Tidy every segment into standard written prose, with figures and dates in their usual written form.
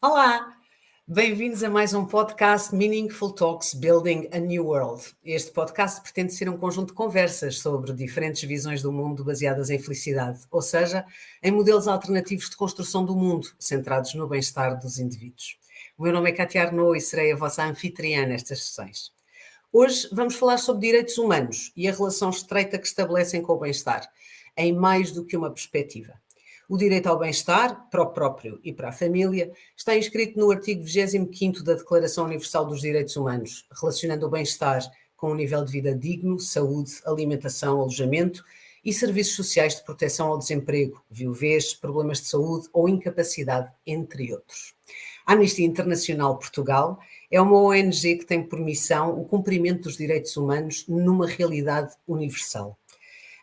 Olá, bem-vindos a mais um podcast Meaningful Talks Building a New World. Este podcast pretende ser um conjunto de conversas sobre diferentes visões do mundo baseadas em felicidade, ou seja, em modelos alternativos de construção do mundo, centrados no bem-estar dos indivíduos. O meu nome é Cátia Arnaud e serei a vossa anfitriã nestas sessões. Hoje vamos falar sobre direitos humanos e a relação estreita que estabelecem com o bem-estar, em mais do que uma perspectiva. O direito ao bem-estar, para o próprio e para a família, está inscrito no artigo 25º da Declaração Universal dos Direitos Humanos, relacionando o bem-estar com um nível de vida digno, saúde, alimentação, alojamento e serviços sociais de proteção ao desemprego, viuvez, problemas de saúde ou incapacidade, entre outros. A Amnistia Internacional Portugal é uma ONG que tem por missão o cumprimento dos direitos humanos numa realidade universal.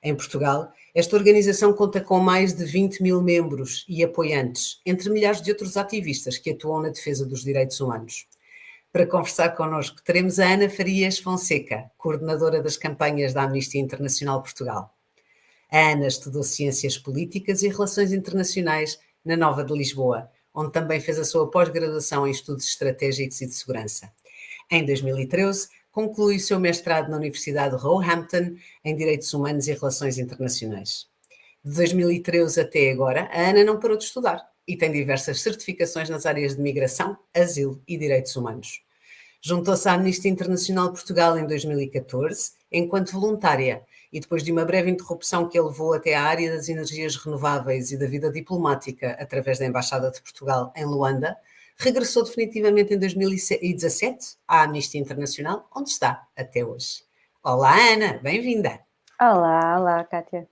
Em Portugal, esta organização conta com mais de 20 mil membros e apoiantes, entre milhares de outros ativistas que atuam na defesa dos direitos humanos. Para conversar connosco, teremos a Ana Farias Fonseca, coordenadora das campanhas da Amnistia Internacional Portugal. A Ana estudou Ciências Políticas e Relações Internacionais na Nova de Lisboa, onde também fez a sua pós-graduação em Estudos Estratégicos e de Segurança. Em 2013, conclui o seu mestrado na Universidade de Roehampton em Direitos Humanos e Relações Internacionais. De 2013 até agora, a Ana não parou de estudar e tem diversas certificações nas áreas de migração, asilo e direitos humanos. Juntou-se à Amnistia Internacional Portugal em 2014, enquanto voluntária, e depois de uma breve interrupção que a levou até à área das energias renováveis e da vida diplomática através da Embaixada de Portugal em Luanda, regressou definitivamente em 2017 à Amnistia Internacional, onde está até hoje. Olá, Ana, bem-vinda. Olá, Cátia.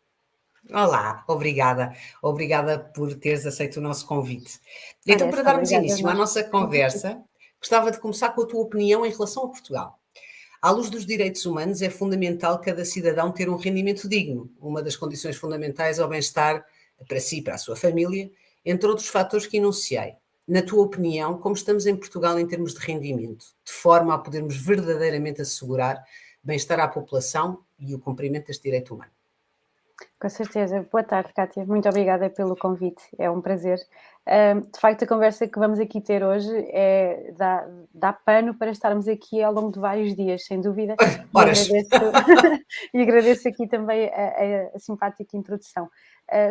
Olá, obrigada por teres aceito o nosso convite. Então, para darmos início à nossa conversa, gostava de começar com a tua opinião em relação a Portugal. À luz dos direitos humanos, é fundamental cada cidadão ter um rendimento digno, uma das condições fundamentais ao bem-estar para si e para a sua família, entre outros fatores que enunciei. Na tua opinião, como estamos em Portugal em termos de rendimento, de forma a podermos verdadeiramente assegurar bem-estar à população e o cumprimento deste direito humano? Com certeza. Boa tarde, Cátia. Muito obrigada pelo convite. É um prazer. De facto, a conversa que vamos aqui ter hoje dá pano para estarmos aqui ao longo de vários dias, sem dúvida. Horas. E agradeço aqui também a simpática introdução.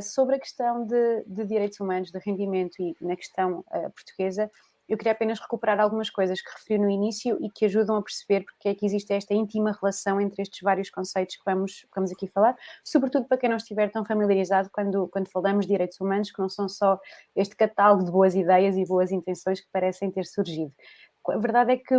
Sobre a questão de direitos humanos, de rendimento e na questão portuguesa, eu queria apenas recuperar algumas coisas que referi no início e que ajudam a perceber porque é que existe esta íntima relação entre estes vários conceitos que vamos aqui falar, sobretudo para quem não estiver tão familiarizado quando falamos de direitos humanos, que não são só este catálogo de boas ideias e boas intenções que parecem ter surgido. A verdade é que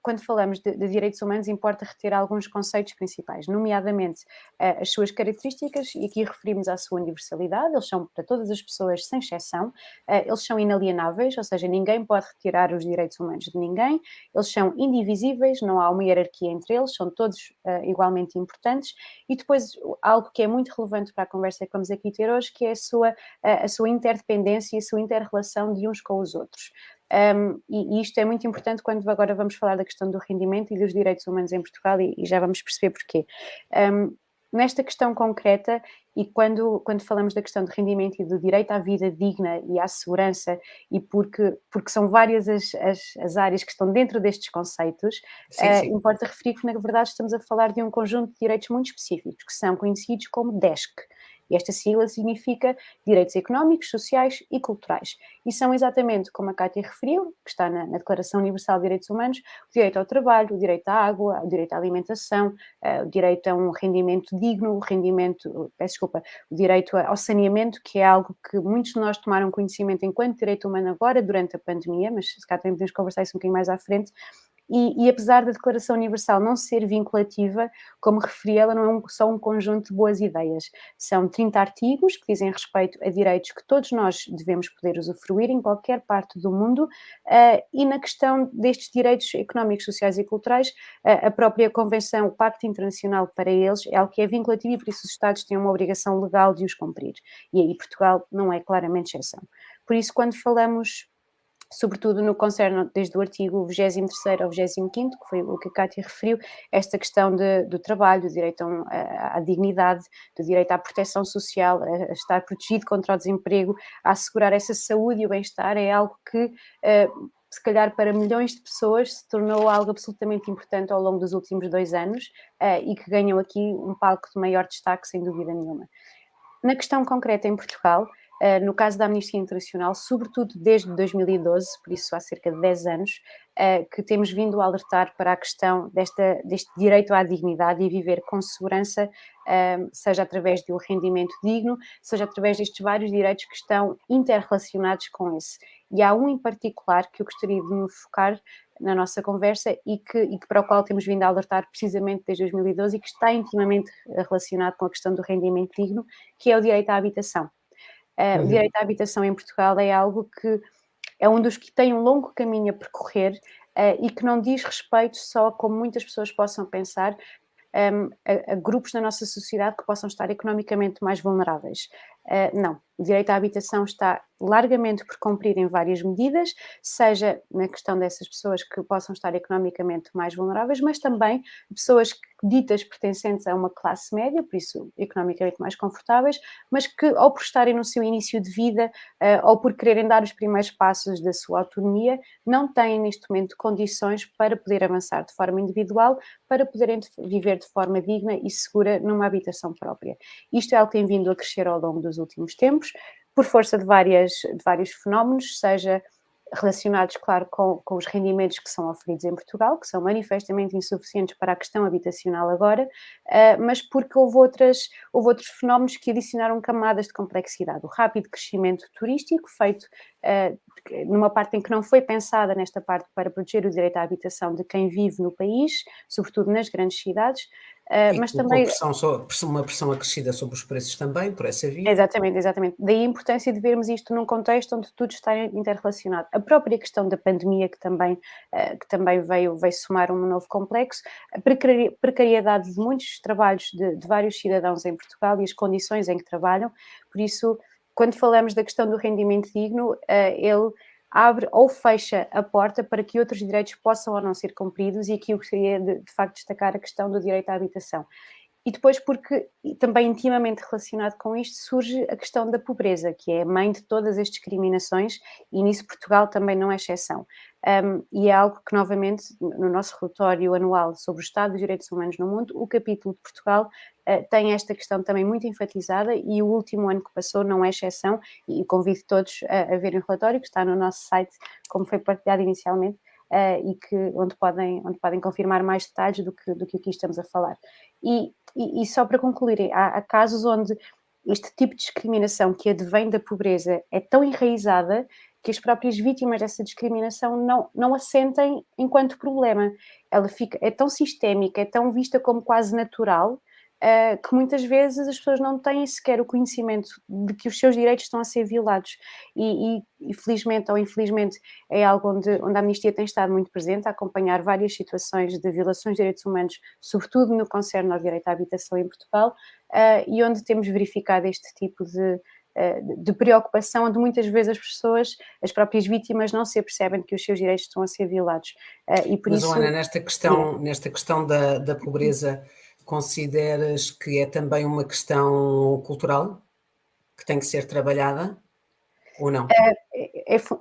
quando falamos de direitos humanos, importa reter alguns conceitos principais, nomeadamente as suas características, e aqui referimos à sua universalidade. Eles são para todas as pessoas, sem exceção, eles são inalienáveis, ou seja, ninguém pode retirar os direitos humanos de ninguém, eles são indivisíveis, não há uma hierarquia entre eles, são todos igualmente importantes, e depois algo que é muito relevante para a conversa que vamos aqui ter hoje, que é a sua interdependência e a sua inter-relação de uns com os outros. E isto é muito importante quando agora vamos falar da questão do rendimento e dos direitos humanos em Portugal e já vamos perceber porquê. Nesta questão concreta, e quando falamos da questão de rendimento e do direito à vida digna e à segurança, e porque são várias as áreas que estão dentro destes conceitos, Sim. importa referir que, na verdade, estamos a falar de um conjunto de direitos muito específicos, que são conhecidos como DESC. E esta sigla significa Direitos Económicos, Sociais e Culturais. E são exatamente, como a Cátia referiu, que está na Declaração Universal de Direitos Humanos, o direito ao trabalho, o direito à água, o direito à alimentação, o direito a um rendimento digno, o direito ao saneamento, que é algo que muitos de nós tomaram conhecimento enquanto direito humano agora, durante a pandemia, mas se calhar também podemos conversar isso um bocadinho mais à frente. E apesar da Declaração Universal não ser vinculativa, como referi, ela não é só um conjunto de boas ideias. São 30 artigos que dizem respeito a direitos que todos nós devemos poder usufruir em qualquer parte do mundo, e na questão destes direitos económicos, sociais e culturais, a própria Convenção, o Pacto Internacional para eles, é algo que é vinculativo e por isso os Estados têm uma obrigação legal de os cumprir. E aí Portugal não é claramente exceção. Por isso, quando falamos sobretudo no que concerne desde o artigo 23º ao 25º, que foi o que a Cátia referiu, esta questão do trabalho, do direito à dignidade, do direito à proteção social, a estar protegido contra o desemprego, a assegurar essa saúde e o bem-estar, é algo que, se calhar para milhões de pessoas, se tornou algo absolutamente importante ao longo dos últimos 2 anos, e que ganham aqui um palco de maior destaque, sem dúvida nenhuma. Na questão concreta em Portugal, no caso da Amnistia Internacional, sobretudo desde 2012, por isso há cerca de 10 anos, que temos vindo a alertar para a questão deste direito à dignidade e viver com segurança, seja através de um rendimento digno, seja através destes vários direitos que estão interrelacionados com esse. E há um em particular que eu gostaria de me focar na nossa conversa e que para o qual temos vindo a alertar precisamente desde 2012 e que está intimamente relacionado com a questão do rendimento digno, que é o direito à habitação. O direito à habitação em Portugal é algo que é um dos que tem um longo caminho a percorrer, e que não diz respeito só, como muitas pessoas possam pensar, a grupos da nossa sociedade que possam estar economicamente mais vulneráveis. Não, o direito à habitação está largamente por cumprir em várias medidas, seja na questão dessas pessoas que possam estar economicamente mais vulneráveis, mas também pessoas ditas pertencentes a uma classe média, por isso economicamente mais confortáveis, mas que, ou por estarem no seu início de vida, ou por quererem dar os primeiros passos da sua autonomia, não têm neste momento condições para poder avançar de forma individual, para poderem viver de forma digna e segura numa habitação própria. Isto é algo que tem vindo a crescer ao longo dos últimos tempos, por força de vários fenómenos, seja relacionados, claro, com os rendimentos que são oferidos em Portugal, que são manifestamente insuficientes para a questão habitacional agora, mas porque houve outros fenómenos que adicionaram camadas de complexidade. O rápido crescimento turístico, feito numa parte em que não foi pensada nesta parte para proteger o direito à habitação de quem vive no país, sobretudo nas grandes cidades, E mas colocou também. uma pressão acrescida sobre os preços também, por essa via. Exatamente, exatamente. Daí a importância de vermos isto num contexto onde tudo está interrelacionado. A própria questão da pandemia, que também veio somar um novo complexo, a precariedade de muitos trabalhos de vários cidadãos em Portugal e as condições em que trabalham. Por isso, quando falamos da questão do rendimento digno, ele abre ou fecha a porta para que outros direitos possam ou não ser cumpridos, e aqui eu gostaria de facto destacar a questão do direito à habitação. E depois porque, e também intimamente relacionado com isto, surge a questão da pobreza, que é a mãe de todas as discriminações, e nisso Portugal também não é exceção. E é algo que, novamente, no nosso relatório anual sobre o estado dos direitos humanos no mundo, o capítulo de Portugal tem esta questão também muito enfatizada, e o último ano que passou não é exceção, e convido todos a verem o relatório, que está no nosso site, como foi partilhado inicialmente, onde podem confirmar mais detalhes do que aqui estamos a falar. E só para concluir, há casos onde este tipo de discriminação que advém da pobreza é tão enraizada que as próprias vítimas dessa discriminação não a sentem enquanto problema. Ela é tão sistémica, é tão vista como quase natural, que muitas vezes as pessoas não têm sequer o conhecimento de que os seus direitos estão a ser violados. E felizmente ou infelizmente é algo onde a Amnistia tem estado muito presente, a acompanhar várias situações de violações de direitos humanos, sobretudo no que concerne ao direito à habitação em Portugal, e onde temos verificado este tipo de preocupação, onde muitas vezes as pessoas, as próprias vítimas, não se apercebem que os seus direitos estão a ser violados. E por Mas, isso. Ana, Diga. nesta questão da pobreza, consideras que é também uma questão cultural que tem que ser trabalhada ou não?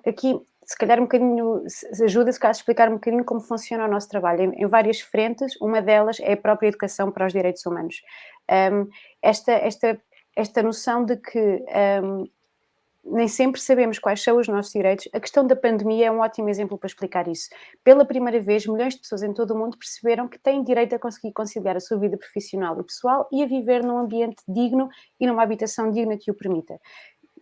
Aqui, se calhar um bocadinho, se ajuda, se calhar, a explicar um bocadinho como funciona o nosso trabalho em várias frentes. Uma delas é a própria educação para os direitos humanos. Um, esta noção de que nem sempre sabemos quais são os nossos direitos. A questão da pandemia é um ótimo exemplo para explicar isso. Pela primeira vez, milhões de pessoas em todo o mundo perceberam que têm direito a conseguir conciliar a sua vida profissional e pessoal e a viver num ambiente digno e numa habitação digna que o permita.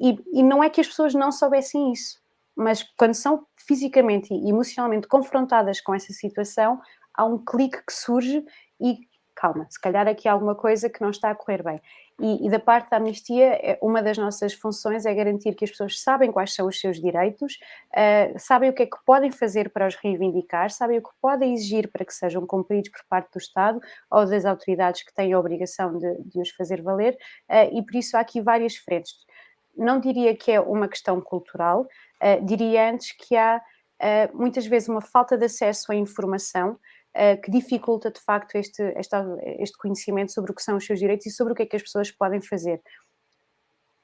E não é que as pessoas não soubessem isso, mas quando são fisicamente e emocionalmente confrontadas com essa situação, há um clique que surge e calma, se calhar aqui há alguma coisa que não está a correr bem. E da parte da Amnistia, uma das nossas funções é garantir que as pessoas sabem quais são os seus direitos, sabem o que é que podem fazer para os reivindicar, sabem o que podem exigir para que sejam cumpridos por parte do Estado ou das autoridades que têm a obrigação de os fazer valer, e por isso há aqui várias frentes. Não diria que é uma questão cultural, diria antes que há muitas vezes uma falta de acesso à informação que dificulta de facto este conhecimento sobre o que são os seus direitos e sobre o que é que as pessoas podem fazer.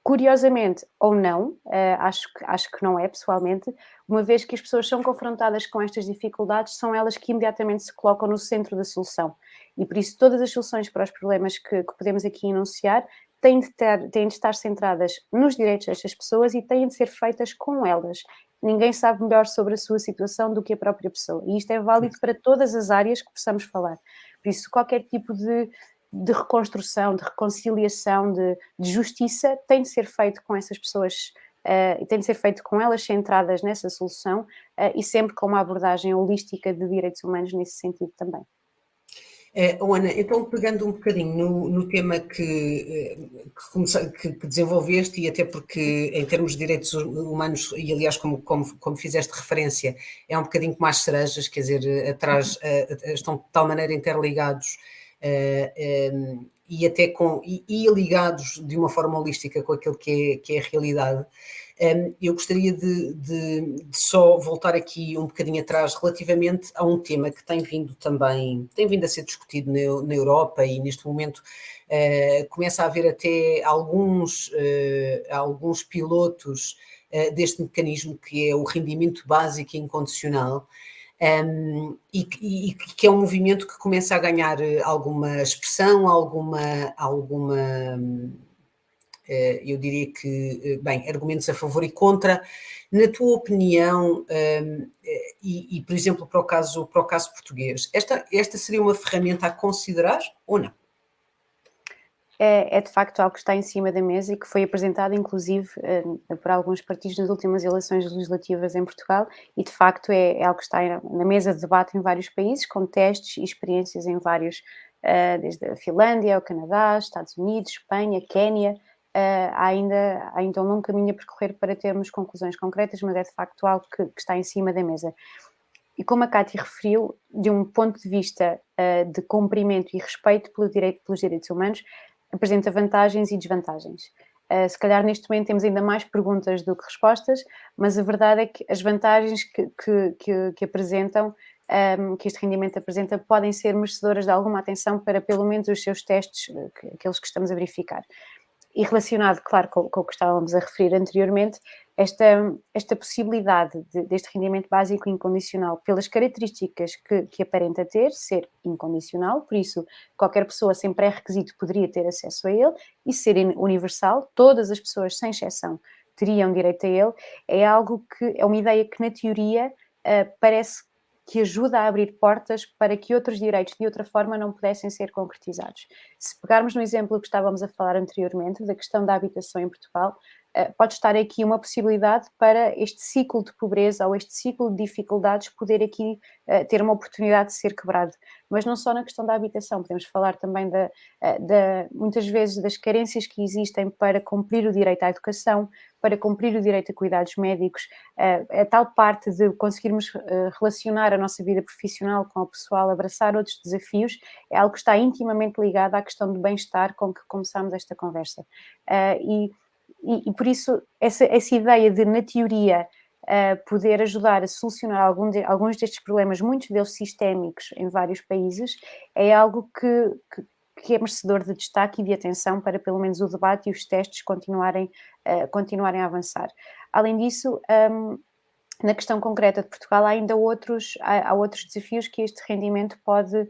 Curiosamente, ou não, acho que não é, pessoalmente, uma vez que as pessoas são confrontadas com estas dificuldades, são elas que imediatamente se colocam no centro da solução. E por isso todas as soluções para os problemas que podemos aqui enunciar têm de estar centradas nos direitos destas pessoas e têm de ser feitas com elas. Ninguém sabe melhor sobre a sua situação do que a própria pessoa. E isto é válido para todas as áreas que possamos falar. Por isso, qualquer tipo de reconstrução, de reconciliação, de justiça, tem de ser feito com essas pessoas e tem de ser feito com elas centradas nessa solução e sempre com uma abordagem holística de direitos humanos nesse sentido também. Ana, então pegando um bocadinho no tema que desenvolveste, e até porque em termos de direitos humanos, e aliás como fizeste referência, é um bocadinho como as cerejas, quer dizer, atrás estão de tal maneira interligados e até e ligados de uma forma holística com aquilo que é a realidade. Eu gostaria de só voltar aqui um bocadinho atrás relativamente a um tema que tem vindo a ser discutido na Europa, e neste momento começa a haver até alguns pilotos deste mecanismo, que é o rendimento básico incondicional. E que é um movimento que começa a ganhar alguma expressão, eu diria que, argumentos a favor e contra. Na tua opinião, e por exemplo, para o caso português, esta seria uma ferramenta a considerar ou não? É de facto algo que está em cima da mesa e que foi apresentado inclusive por alguns partidos nas últimas eleições legislativas em Portugal, e de facto é algo que está na mesa de debate em vários países, com testes e experiências em vários, desde a Finlândia, o Canadá, Estados Unidos, Espanha, Quénia. Há ainda um longo caminho a percorrer para termos conclusões concretas, mas é de facto algo que está em cima da mesa. E como a Cátia referiu, de um ponto de vista de cumprimento e respeito pelos direitos humanos, apresenta vantagens e desvantagens. Se calhar neste momento temos ainda mais perguntas do que respostas, mas a verdade é que as vantagens que apresentam, que este rendimento apresenta, podem ser merecedoras de alguma atenção para pelo menos os seus testes, aqueles que estamos a verificar. E relacionado, claro, com o que estávamos a referir anteriormente, esta possibilidade deste rendimento básico incondicional, pelas características que aparenta ter, ser incondicional, por isso qualquer pessoa sem pré-requisito poderia ter acesso a ele, e ser universal, todas as pessoas, sem exceção, teriam direito a ele, é algo que é uma ideia que na teoria parece que ajuda a abrir portas para que outros direitos de outra forma não pudessem ser concretizados. Se pegarmos no exemplo que estávamos a falar anteriormente, da questão da habitação em Portugal, pode estar aqui uma possibilidade para este ciclo de pobreza ou este ciclo de dificuldades poder aqui ter uma oportunidade de ser quebrado. Mas não só na questão da habitação, podemos falar também muitas vezes das carências que existem para cumprir o direito à educação, para cumprir o direito a cuidados médicos, a tal parte de conseguirmos relacionar a nossa vida profissional com a pessoal, abraçar outros desafios, é algo que está intimamente ligado à questão do bem-estar com que começámos esta conversa. E por isso, essa ideia de, na teoria, poder ajudar a solucionar alguns destes problemas, muitos deles sistémicos em vários países, é algo que é merecedor de destaque e de atenção para pelo menos o debate e os testes continuarem a avançar. Além disso, na questão concreta de Portugal, há ainda outros desafios que este rendimento pode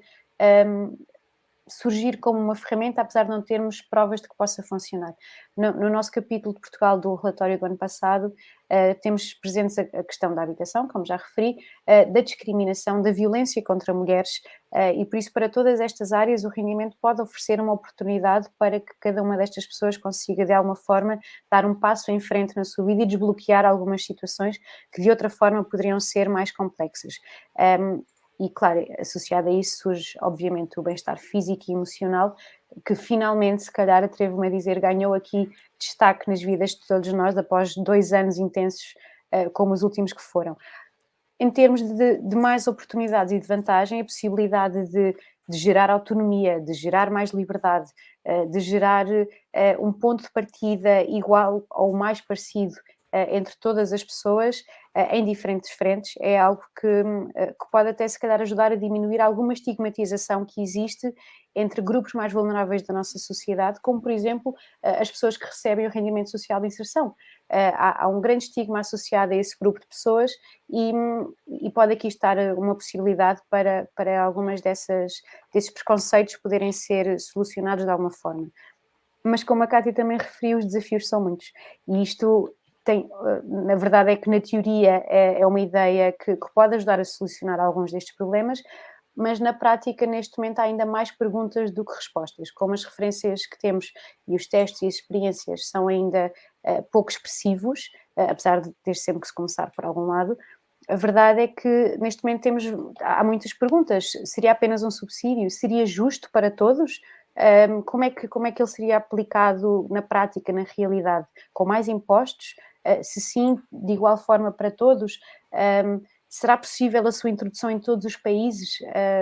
surgir como uma ferramenta, apesar de não termos provas de que possa funcionar. No nosso capítulo de Portugal do relatório do ano passado, temos presentes a questão da habitação, como já referi, da discriminação, da violência contra mulheres, e por isso para todas estas áreas o rendimento pode oferecer uma oportunidade para que cada uma destas pessoas consiga de alguma forma dar um passo em frente na sua vida e desbloquear algumas situações que de outra forma poderiam ser mais complexas. E, claro, associado a isso surge, obviamente, o bem-estar físico e emocional, que finalmente, se calhar, atrevo-me a dizer, ganhou aqui destaque nas vidas de todos nós, após 2 anos intensos, como os últimos que foram. Em termos de mais oportunidades e de vantagem, a possibilidade de gerar autonomia, de gerar mais liberdade, de gerar um ponto de partida igual ou mais parecido entre todas as pessoas em diferentes frentes, é algo que pode até se calhar ajudar a diminuir alguma estigmatização que existe entre grupos mais vulneráveis da nossa sociedade, como por exemplo as pessoas que recebem o rendimento social de inserção. Há um grande estigma associado a esse grupo de pessoas e pode aqui estar uma possibilidade para algumas desses preconceitos poderem ser solucionados de alguma forma. Mas como a Cátia também referiu, os desafios são muitos. E isto tem, na verdade é que na teoria é uma ideia que pode ajudar a solucionar alguns destes problemas, mas na prática neste momento há ainda mais perguntas do que respostas. Como as referências que temos e os testes e as experiências são ainda pouco expressivos, apesar de ter sempre que se começar por algum lado, a verdade é que neste momento há muitas perguntas. Seria apenas um subsídio? Seria justo para todos? Como é que ele seria aplicado na prática, na realidade? Com mais impostos? Se sim, de igual forma para todos? Será possível a sua introdução em todos os países,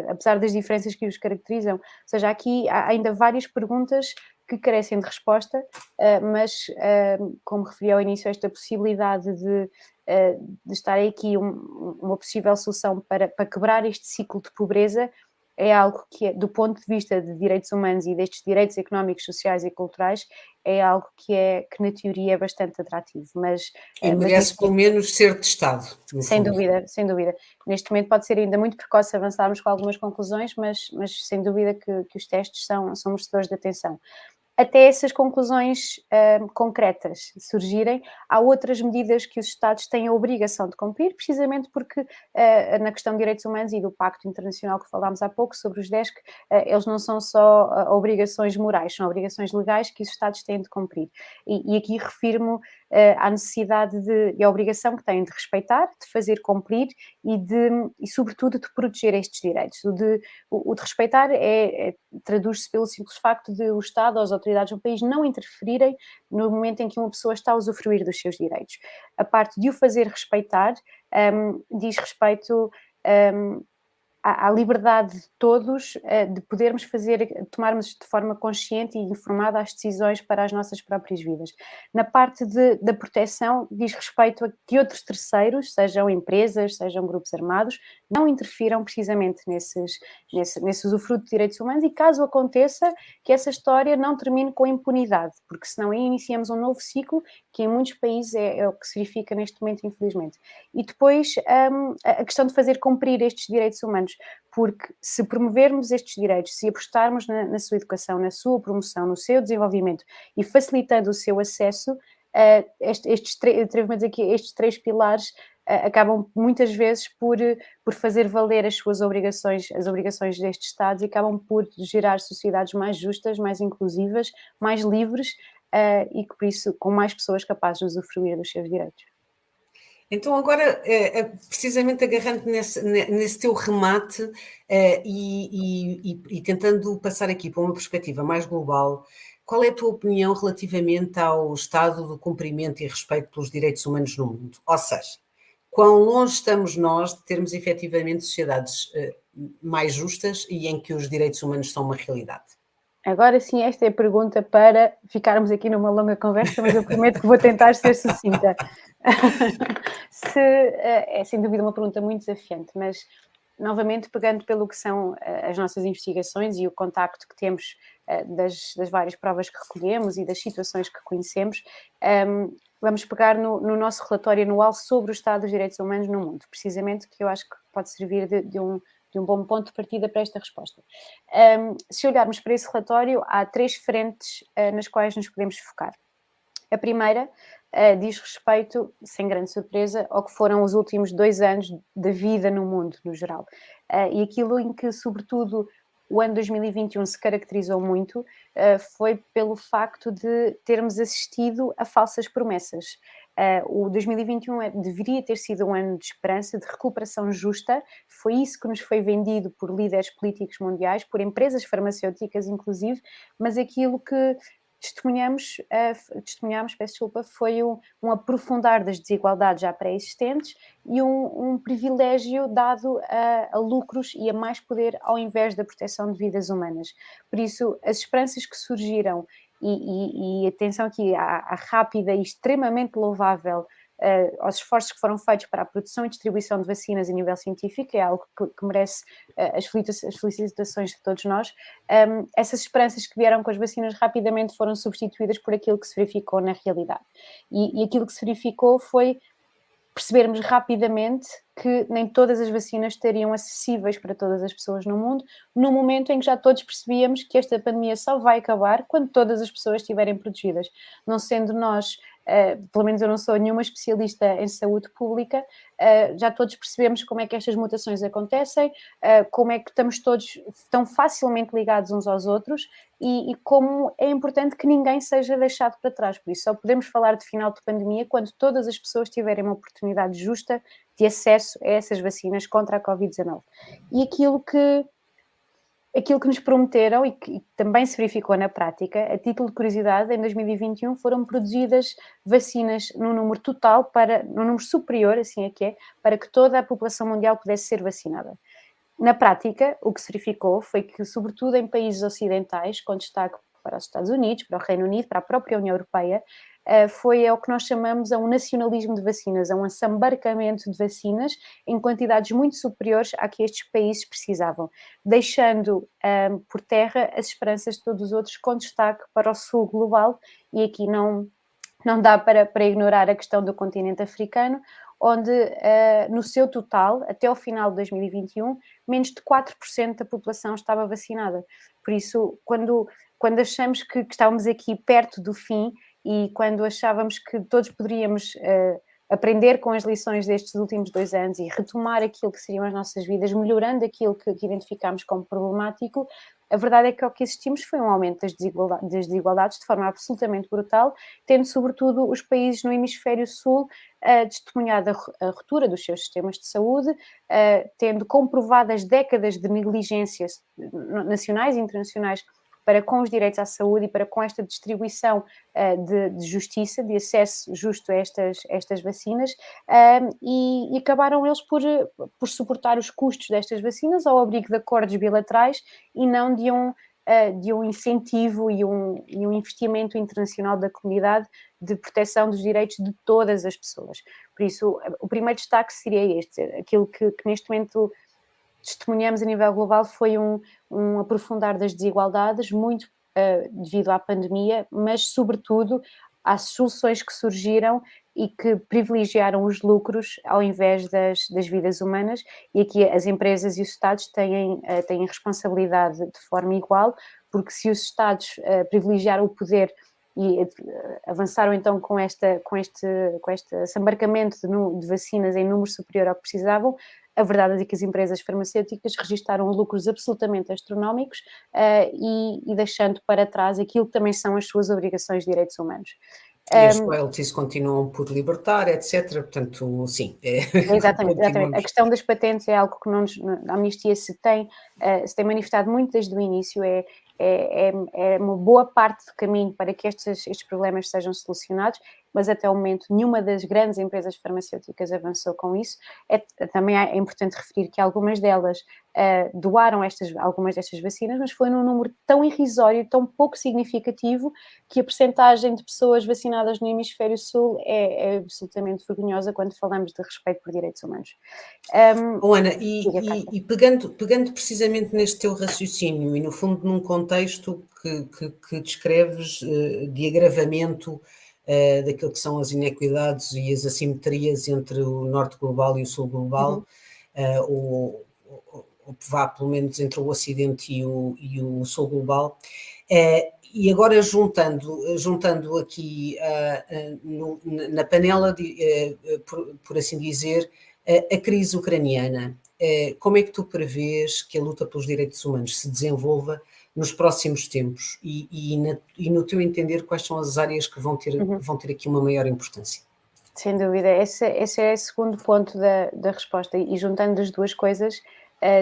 apesar das diferenças que os caracterizam? Ou seja, aqui há ainda várias perguntas que carecem de resposta, mas, como referi ao início, esta possibilidade de estar aqui uma possível solução para quebrar este ciclo de pobreza é algo que, do ponto de vista de direitos humanos e destes direitos económicos, sociais e culturais, é algo que na teoria é bastante atrativo, mas merece pelo menos ser testado, no sem fundo. dúvida, sem dúvida. Neste momento pode ser ainda muito precoce avançarmos com algumas conclusões, mas sem dúvida que os testes são merecedores de atenção. Até essas conclusões concretas surgirem, há outras medidas que os Estados têm a obrigação de cumprir, precisamente porque na questão de direitos humanos e do Pacto Internacional que falámos há pouco sobre os DESC, eles não são só obrigações morais, são obrigações legais que os Estados têm de cumprir. E aqui refiro-me à necessidade e à obrigação que têm de respeitar, de fazer cumprir e sobretudo, de proteger estes direitos. O de respeitar traduz-se pelo simples facto de o Estado ou as autoridades do país não interferirem no momento em que uma pessoa está a usufruir dos seus direitos. A parte de o fazer respeitar diz respeito à liberdade de todos de podermos tomarmos de forma consciente e informada as decisões para as nossas próprias vidas. Na parte da proteção, diz respeito a que outros terceiros, sejam empresas, sejam grupos armados, não interfiram precisamente nesse usufruto de direitos humanos e caso aconteça, que essa história não termine com impunidade, porque senão aí iniciamos um novo ciclo que em muitos países é o que se verifica neste momento, infelizmente. E depois a questão de fazer cumprir estes direitos humanos, porque se promovermos estes direitos, se apostarmos na sua educação, na sua promoção, no seu desenvolvimento e facilitando o seu acesso, atrevo-me a dizer que estes três pilares acabam muitas vezes por fazer valer as suas obrigações, as obrigações destes Estados e acabam por gerar sociedades mais justas, mais inclusivas, mais livres e que por isso com mais pessoas capazes de usufruir dos seus direitos. Então, agora, precisamente agarrando nesse teu remate e tentando passar aqui para uma perspectiva mais global, qual é a tua opinião relativamente ao estado do cumprimento e respeito pelos direitos humanos no mundo? Ou seja, quão longe estamos nós de termos efetivamente sociedades mais justas e em que os direitos humanos são uma realidade? Agora sim, esta é a pergunta para ficarmos aqui numa longa conversa, mas eu prometo que vou tentar ser sucinta. É sem dúvida uma pergunta muito desafiante, mas novamente pegando pelo que são as nossas investigações e o contacto que temos das várias provas que recolhemos e das situações que conhecemos, vamos pegar no nosso relatório anual sobre o estado dos direitos humanos no mundo, precisamente, que eu acho que pode servir de um bom ponto de partida para esta resposta. Se olharmos para esse relatório, há três frentes nas quais nos podemos focar. A primeira diz respeito, sem grande surpresa, ao que foram os últimos 2 anos da vida no mundo, no geral. E aquilo em que, sobretudo, o ano 2021 se caracterizou muito foi pelo facto de termos assistido a falsas promessas. O 2021 deveria ter sido um ano de esperança, de recuperação justa, foi isso que nos foi vendido por líderes políticos mundiais, por empresas farmacêuticas inclusive, mas aquilo que testemunhamos, peço desculpa, foi um aprofundar das desigualdades já pré-existentes e um privilégio dado a lucros e a mais poder ao invés da proteção de vidas humanas. Por isso, as esperanças que surgiram e atenção aqui à rápida e extremamente louvável aos esforços que foram feitos para a produção e distribuição de vacinas a nível científico, é algo que merece as felicitações de todos nós. Essas esperanças que vieram com as vacinas rapidamente foram substituídas por aquilo que se verificou na realidade. E aquilo que se verificou foi percebermos rapidamente que nem todas as vacinas estariam acessíveis para todas as pessoas no mundo, no momento em que já todos percebíamos que esta pandemia só vai acabar quando todas as pessoas estiverem protegidas. Não sendo nós, pelo menos eu não sou nenhuma especialista em saúde pública, já todos percebemos como é que estas mutações acontecem, como é que estamos todos tão facilmente ligados uns aos outros e como é importante que ninguém seja deixado para trás. Por isso, só podemos falar de final de pandemia quando todas as pessoas tiverem uma oportunidade justa de acesso a essas vacinas contra a Covid-19. E aquilo que nos prometeram e que também se verificou na prática, a título de curiosidade, em 2021 foram produzidas vacinas num número total, num número superior, assim é que é, para que toda a população mundial pudesse ser vacinada. Na prática, o que se verificou foi que, sobretudo em países ocidentais, com destaque para os Estados Unidos, para o Reino Unido, para a própria União Europeia, foi o que nós chamamos a um nacionalismo de vacinas, a um assambarcamento de vacinas em quantidades muito superiores à que estes países precisavam, deixando por terra as esperanças de todos os outros, com destaque para o sul global, e aqui não dá para ignorar a questão do continente africano, onde no seu total, até ao final de 2021, menos de 4% da população estava vacinada. Por isso, quando achamos que estávamos aqui perto do fim e quando achávamos que todos poderíamos aprender com as lições destes últimos 2 anos e retomar aquilo que seriam as nossas vidas, melhorando aquilo que identificámos como problemático, a verdade é que o que assistimos foi um aumento das desigualdades de forma absolutamente brutal, tendo sobretudo os países no hemisfério sul testemunhado a ruptura dos seus sistemas de saúde, tendo comprovadas décadas de negligências nacionais e internacionais para com os direitos à saúde e para com esta distribuição de justiça, de acesso justo a estas vacinas, e acabaram eles por suportar os custos destas vacinas ao abrigo de acordos bilaterais e não de um incentivo e um investimento internacional da comunidade de proteção dos direitos de todas as pessoas. Por isso, o primeiro destaque seria este, aquilo que neste momento testemunhamos a nível global foi um aprofundar das desigualdades, muito devido à pandemia, mas sobretudo às soluções que surgiram e que privilegiaram os lucros ao invés das vidas humanas, e aqui as empresas e os Estados têm responsabilidade de forma igual, porque se os Estados privilegiaram o poder e avançaram então com este desembarcamento de vacinas em número superior ao que precisavam, a verdade é que as empresas farmacêuticas registaram lucros absolutamente astronómicos e deixando para trás aquilo que também são as suas obrigações de direitos humanos. E os royalties continuam por libertar, etc. Portanto, sim. Exatamente. A questão das patentes é algo que a Amnistia se tem manifestado muito desde o início, é uma boa parte do caminho para que estes problemas sejam solucionados, mas até o momento nenhuma das grandes empresas farmacêuticas avançou com isso. Também é importante referir que algumas delas doaram algumas destas vacinas, mas foi num número tão irrisório, tão pouco significativo, que a percentagem de pessoas vacinadas no hemisfério sul é absolutamente vergonhosa quando falamos de respeito por direitos humanos. Ana, e pegando precisamente neste teu raciocínio e no fundo num contexto que descreves de agravamento daquilo que são as inequidades e as assimetrias entre o norte global e o sul global, ou vá pelo menos entre o ocidente e o sul global, e agora juntando aqui na panela, por assim dizer, a crise ucraniana, como é que tu prevês que a luta pelos direitos humanos se desenvolva nos próximos tempos e no teu entender, quais são as áreas que vão ter aqui uma maior importância? Sem dúvida, esse é o segundo ponto da resposta, e juntando as duas coisas,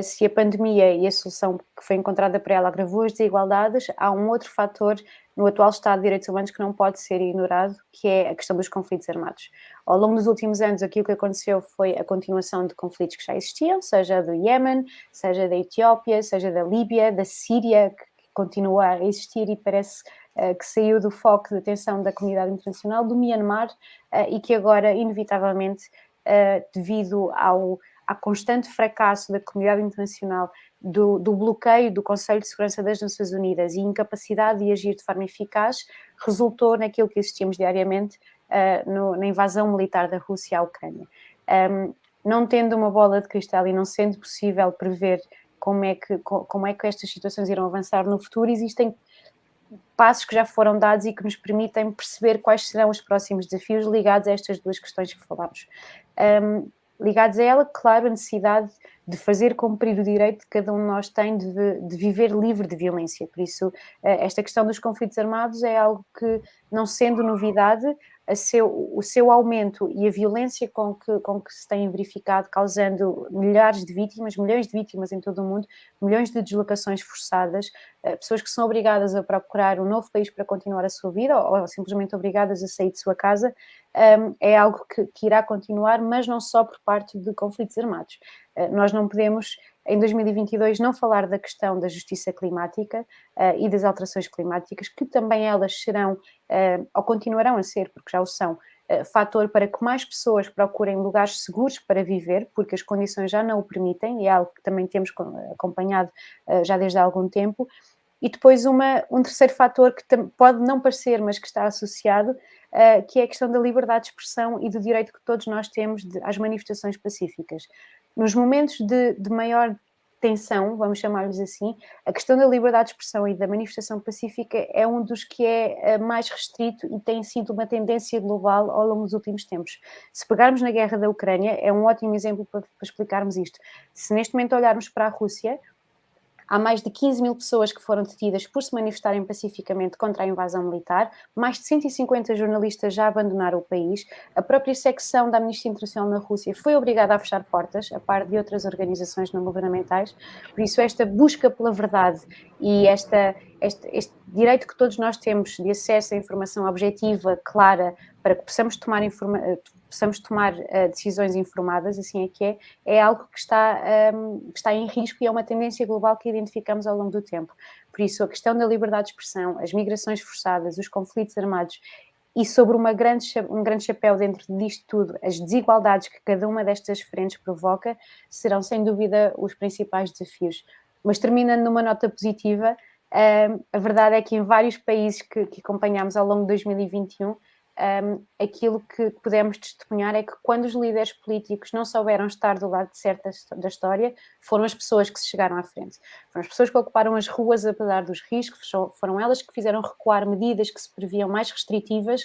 se a pandemia e a solução que foi encontrada para ela agravou as desigualdades, há um outro fator no atual estado de direitos humanos que não pode ser ignorado, que é a questão dos conflitos armados. Ao longo dos últimos anos, aquilo que aconteceu foi a continuação de conflitos que já existiam, seja do Iémen, seja da Etiópia, seja da Líbia, da Síria, que continua a existir e parece que saiu do foco de atenção da comunidade internacional, do Myanmar, e que agora, inevitavelmente, devido ao constante fracasso da comunidade internacional, do bloqueio do Conselho de Segurança das Nações Unidas e incapacidade de agir de forma eficaz, resultou naquilo que assistimos diariamente na invasão militar da Rússia à Ucrânia. Não tendo uma bola de cristal e não sendo possível prever como é que estas situações irão avançar no futuro, existem passos que já foram dados e que nos permitem perceber quais serão os próximos desafios ligados a estas duas questões que falámos. Ligados a ela, claro, a necessidade de fazer cumprir o direito que cada um de nós tem de viver livre de violência. Por isso, esta questão dos conflitos armados é algo que, não sendo novidade, o seu aumento e a violência com que se tem verificado, causando milhões de vítimas em todo o mundo, milhões de deslocações forçadas, pessoas que são obrigadas a procurar um novo país para continuar a sua vida ou simplesmente obrigadas a sair de sua casa, é algo que irá continuar, mas não só por parte de conflitos armados. Nós não podemos, em 2022, não falar da questão da justiça climática e das alterações climáticas, que também elas serão, ou continuarão a ser, porque já o são, fator para que mais pessoas procurem lugares seguros para viver, porque as condições já não o permitem, e é algo que também temos acompanhado já desde há algum tempo. E depois um terceiro fator que pode não parecer, mas que está associado, que é a questão da liberdade de expressão e do direito que todos nós temos às manifestações pacíficas. Nos momentos de maior tensão, vamos chamar-lhes assim, a questão da liberdade de expressão e da manifestação pacífica é um dos que é mais restrito e tem sido uma tendência global ao longo dos últimos tempos. Se pegarmos na guerra da Ucrânia, é um ótimo exemplo para explicarmos isto. Se neste momento olharmos para a Rússia, há mais de 15 mil pessoas que foram detidas por se manifestarem pacificamente contra a invasão militar, mais de 150 jornalistas já abandonaram o país, a própria secção da Amnistia Internacional na Rússia foi obrigada a fechar portas, a par de outras organizações não governamentais. Por isso, esta busca pela verdade e este direito que todos nós temos de acesso à informação objetiva, clara, para que possamos tomar decisões informadas, assim é algo que está em risco e é uma tendência global que identificamos ao longo do tempo. Por isso, a questão da liberdade de expressão, as migrações forçadas, os conflitos armados e sobre um grande chapéu dentro disto tudo, as desigualdades que cada uma destas frentes provoca, serão sem dúvida os principais desafios. Mas terminando numa nota positiva, a verdade é que em vários países que acompanhamos ao longo de 2021, aquilo que podemos testemunhar é que quando os líderes políticos não souberam estar do lado certo da história, foram as pessoas que se chegaram à frente. Foram as pessoas que ocuparam as ruas apesar dos riscos, foram elas que fizeram recuar medidas que se previam mais restritivas,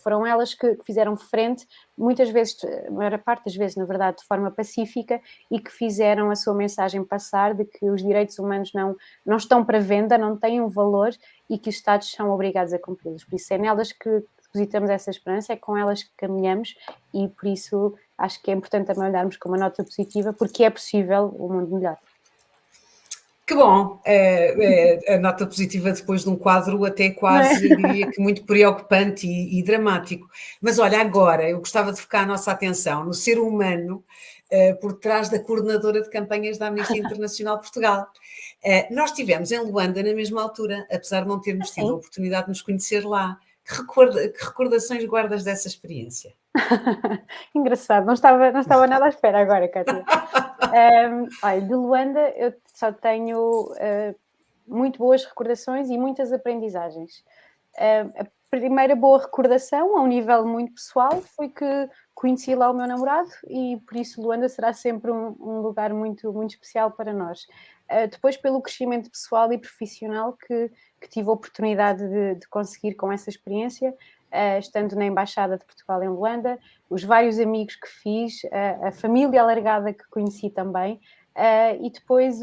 foram elas que fizeram frente, muitas vezes, a maior parte das vezes, na verdade, de forma pacífica, e que fizeram a sua mensagem passar de que os direitos humanos não estão para venda, não têm um valor e que os Estados são obrigados a cumpri-los. Por isso é nelas que depositamos essa esperança, é com elas que caminhamos e por isso acho que é importante também olharmos com uma nota positiva, porque é possível um mundo melhor. Que bom, a nota positiva depois de um quadro até quase, diria que muito preocupante e dramático. Mas olha, agora eu gostava de focar a nossa atenção no ser humano por trás da coordenadora de campanhas da Amnistia Internacional Portugal. Nós estivemos em Luanda na mesma altura, apesar de não termos tido a oportunidade de nos conhecer lá. Que recordações guardas dessa experiência? Engraçado, não estava nada à espera agora, Cátia. Olha, de Luanda eu só tenho muito boas recordações e muitas aprendizagens. A primeira boa recordação, a um nível muito pessoal, foi que conheci lá o meu namorado e por isso Luanda será sempre um lugar muito, muito especial para nós. Depois, pelo crescimento pessoal e profissional que tive a oportunidade de conseguir com essa experiência, estando na Embaixada de Portugal em Luanda, os vários amigos que fiz, a família alargada que conheci também, e depois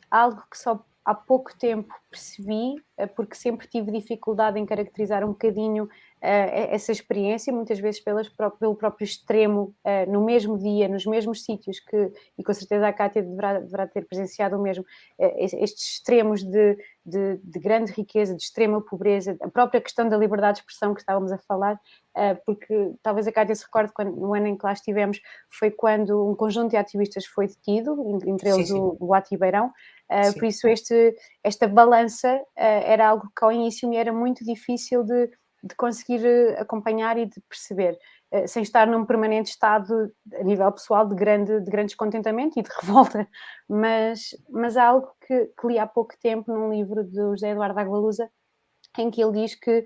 algo que só há pouco tempo percebi, porque sempre tive dificuldade em caracterizar um bocadinho essa experiência, muitas vezes pelo próprio extremo, no mesmo dia, nos mesmos sítios e com certeza a Cátia deverá ter presenciado o mesmo, estes extremos de de grande riqueza, de extrema pobreza, a própria questão da liberdade de expressão que estávamos a falar, porque talvez a Cátia se recorde, no ano em que lá estivemos, foi quando um conjunto de ativistas foi detido, entre eles sim. o Ati Beirão, Sim. por isso esta balança era algo que ao início me era muito difícil de conseguir acompanhar e de perceber, sem estar num permanente estado, a nível pessoal, de grande descontentamento e de revolta, mas há algo que li há pouco tempo num livro do José Eduardo Agualusa, em que ele diz que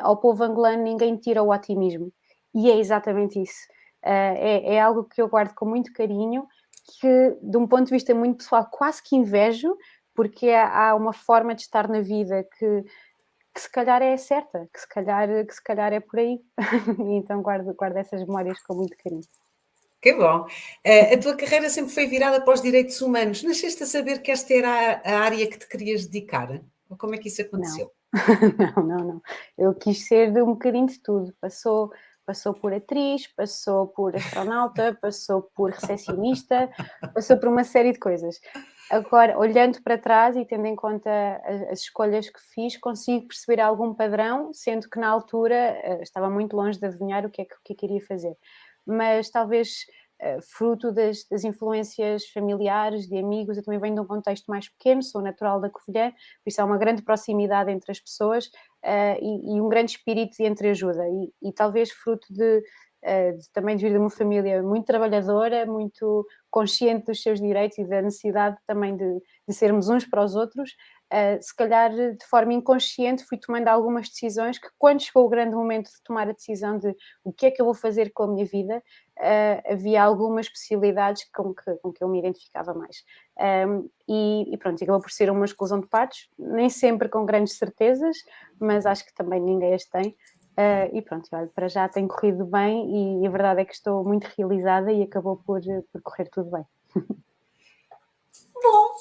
ao povo angolano ninguém tira o otimismo, e é exatamente isso. É algo que eu guardo com muito carinho, que de um ponto de vista muito pessoal quase que invejo, porque há uma forma de estar na vida que se calhar é certa, que se calhar é por aí. E então guardo essas memórias com muito carinho. Que bom. A tua carreira sempre foi virada para os direitos humanos. Nasceste a saber que esta era a área que te querias dedicar? Ou como é que isso Não. aconteceu? Não. Eu quis ser de um bocadinho de tudo. Passou por atriz, passou por astronauta, passou por recepcionista, passou por uma série de coisas. Agora, olhando para trás e tendo em conta as escolhas que fiz, consigo perceber algum padrão, sendo que na altura estava muito longe de adivinhar o que é que iria fazer. Mas talvez fruto das influências familiares, de amigos, eu também venho de um contexto mais pequeno, sou natural da Covilhã, por isso há uma grande proximidade entre as pessoas e um grande espírito de entreajuda e talvez fruto também de vir de uma família muito trabalhadora, muito consciente dos seus direitos e da necessidade também de sermos uns para os outros, se calhar de forma inconsciente fui tomando algumas decisões que quando chegou o grande momento de tomar a decisão de o que é que eu vou fazer com a minha vida, havia algumas possibilidades com que eu me identificava mais. E pronto, acabou por ser uma exclusão de partes, nem sempre com grandes certezas, mas acho que também ninguém as tem. E pronto, olha, para já tem corrido bem e a verdade é que estou muito realizada e acabou por correr tudo bem. Bom,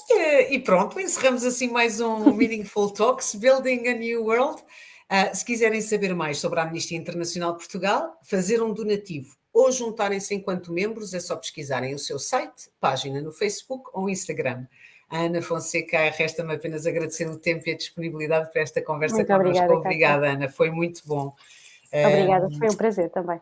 e pronto, encerramos assim mais um Meaningful Talks, Building a New World. Se quiserem saber mais sobre a Amnistia Internacional de Portugal, fazer um donativo ou juntarem-se enquanto membros, é só pesquisarem o seu site, página no Facebook ou Instagram. A Ana Fonseca, resta-me apenas agradecer o tempo e a disponibilidade para esta conversa Muito connosco. obrigada, Cátia. Obrigada, Ana, foi muito bom. Obrigada, foi um prazer também.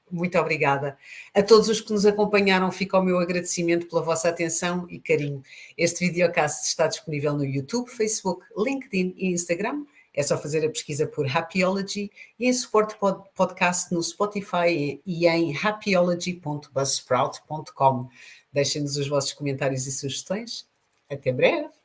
Muito obrigada. A todos os que nos acompanharam, fica o meu agradecimento pela vossa atenção e carinho. Este videocast está disponível no YouTube, Facebook, LinkedIn e Instagram. É só fazer a pesquisa por Happyology e em suporte podcast no Spotify e em happyology.buzzsprout.com. Deixem-nos os vossos comentários e sugestões. Até breve!